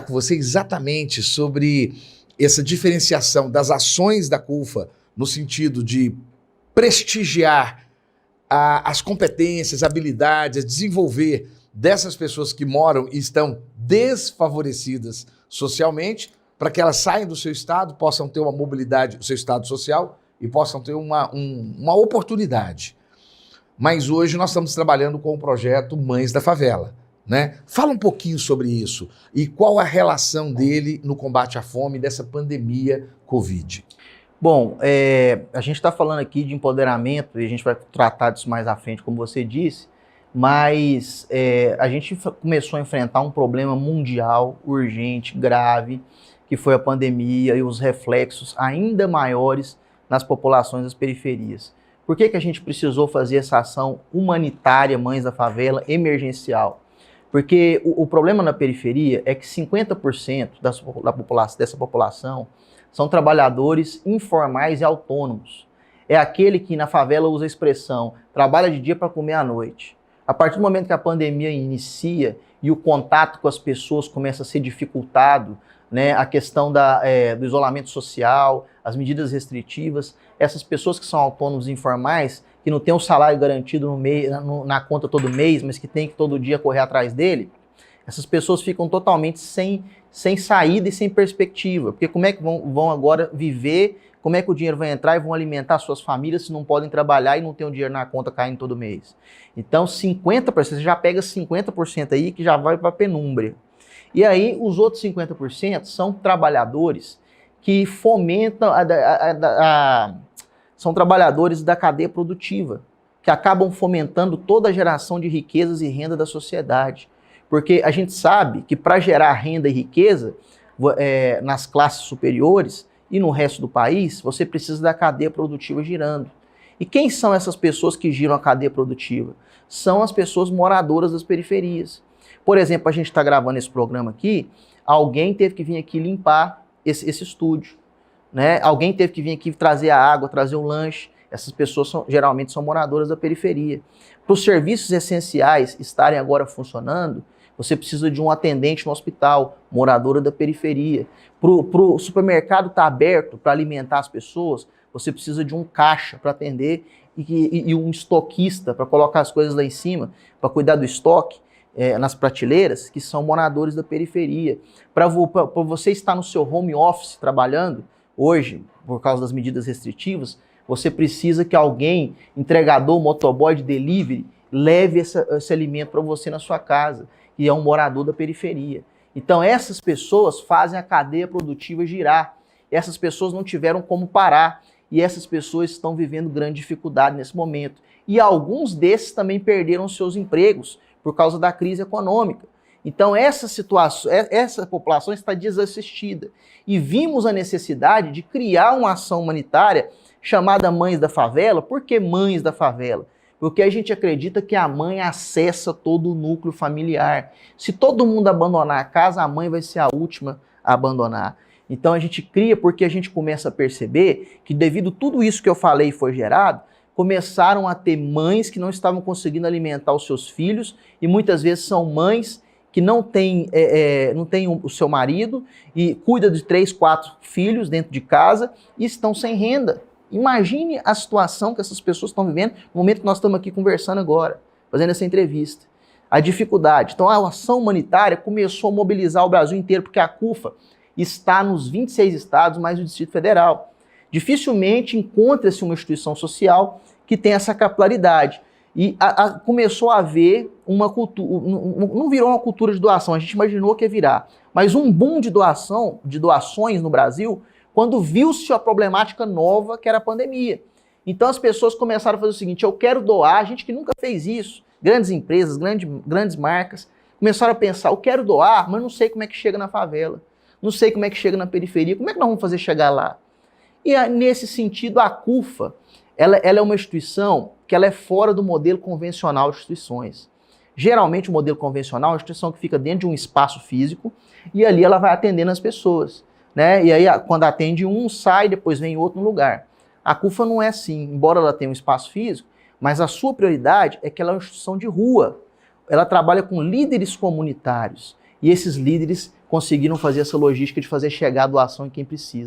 com você exatamente sobre essa diferenciação das ações da CUFA no sentido de prestigiar as competências, habilidades, desenvolver dessas pessoas que moram e estão desfavorecidas socialmente, para que elas saiam do seu estado, possam ter uma mobilidade, o seu estado social, e possam ter uma oportunidade. Mas hoje nós estamos trabalhando com o projeto Mães da Favela, né? Fala um pouquinho sobre isso e qual a relação dele no combate à fome dessa pandemia Covid. Bom, a gente está falando aqui de empoderamento e a gente vai tratar disso mais à frente, como você disse, mas a gente começou a enfrentar um problema mundial, urgente, grave, que foi a pandemia e os reflexos ainda maiores nas populações das periferias. Por que a gente precisou fazer essa ação humanitária, Mães da Favela, emergencial? Porque o problema na periferia é que 50% dessa população são trabalhadores informais e autônomos. É aquele que na favela usa a expressão, trabalha de dia para comer à noite. A partir do momento que a pandemia inicia e o contato com as pessoas começa a ser dificultado, né, a questão do isolamento social, as medidas restritivas, essas pessoas que são autônomos e informais, que não têm um salário garantido na conta todo mês, mas que tem que todo dia correr atrás dele, essas pessoas ficam totalmente sem saída e sem perspectiva. Porque como é que vão agora viver, como é que o dinheiro vai entrar e vão alimentar suas famílias se não podem trabalhar e não tem o dinheiro na conta caindo todo mês? Então 50%, você já pega 50% aí que já vai para a penúmbria. E aí os outros 50% são trabalhadores que fomentam, são trabalhadores da cadeia produtiva, que acabam fomentando toda a geração de riquezas e renda da sociedade. Porque a gente sabe que para gerar renda e riqueza nas classes superiores e no resto do país, você precisa da cadeia produtiva girando. E quem são essas pessoas que giram a cadeia produtiva? São as pessoas moradoras das periferias. Por exemplo, a gente está gravando esse programa aqui, alguém teve que vir aqui limpar esse estúdio, né? Alguém teve que vir aqui trazer a água, trazer o lanche. Essas pessoas geralmente são moradoras da periferia. Para os serviços essenciais estarem agora funcionando, você precisa de um atendente no hospital, moradora da periferia. Para o supermercado estar aberto para alimentar as pessoas, você precisa de um caixa para atender e um estoquista para colocar as coisas lá em cima, para cuidar do estoque nas prateleiras, que são moradores da periferia. Para você estar no seu home office trabalhando, hoje, por causa das medidas restritivas, você precisa que alguém, entregador, motoboy de delivery, leve esse alimento para você na sua casa, e é um morador da periferia. Então essas pessoas fazem a cadeia produtiva girar. Essas pessoas não tiveram como parar, e essas pessoas estão vivendo grande dificuldade nesse momento. E alguns desses também perderam seus empregos por causa da crise econômica. Então essa população está desassistida. E vimos a necessidade de criar uma ação humanitária chamada Mães da Favela. Por que Mães da Favela? Porque a gente acredita que a mãe acessa todo o núcleo familiar. Se todo mundo abandonar a casa, a mãe vai ser a última a abandonar. Então a gente cria porque a gente começa a perceber que devido a tudo isso que eu falei foi gerado, começaram a ter mães que não estavam conseguindo alimentar os seus filhos e muitas vezes são mães que não têm o seu marido e cuida de 3, 4 filhos dentro de casa e estão sem renda. Imagine a situação que essas pessoas estão vivendo no momento que nós estamos aqui conversando agora, fazendo essa entrevista. A dificuldade. Então a ação humanitária começou a mobilizar o Brasil inteiro, porque a CUFA está nos 26 estados, mais o Distrito Federal. Dificilmente encontra-se uma instituição social que tenha essa capilaridade. E começou a haver uma cultura, não virou uma cultura de doação, a gente imaginou que ia virar, mas um boom de doações no Brasil, quando viu-se a problemática nova, que era a pandemia. Então as pessoas começaram a fazer o seguinte, eu quero doar, gente que nunca fez isso, grandes empresas, grandes marcas, começaram a pensar, eu quero doar, mas não sei como é que chega na favela, não sei como é que chega na periferia, como é que nós vamos fazer chegar lá? E nesse sentido, a CUFA, ela é uma instituição que ela é fora do modelo convencional de instituições. Geralmente o modelo convencional é uma instituição que fica dentro de um espaço físico e ali ela vai atendendo as pessoas, né? E aí quando atende um, sai, depois vem outro no lugar. A CUFA não é assim, embora ela tenha um espaço físico, mas a sua prioridade é que ela é uma instituição de rua. Ela trabalha com líderes comunitários e esses líderes conseguiram fazer essa logística de fazer chegar a doação em quem precisa.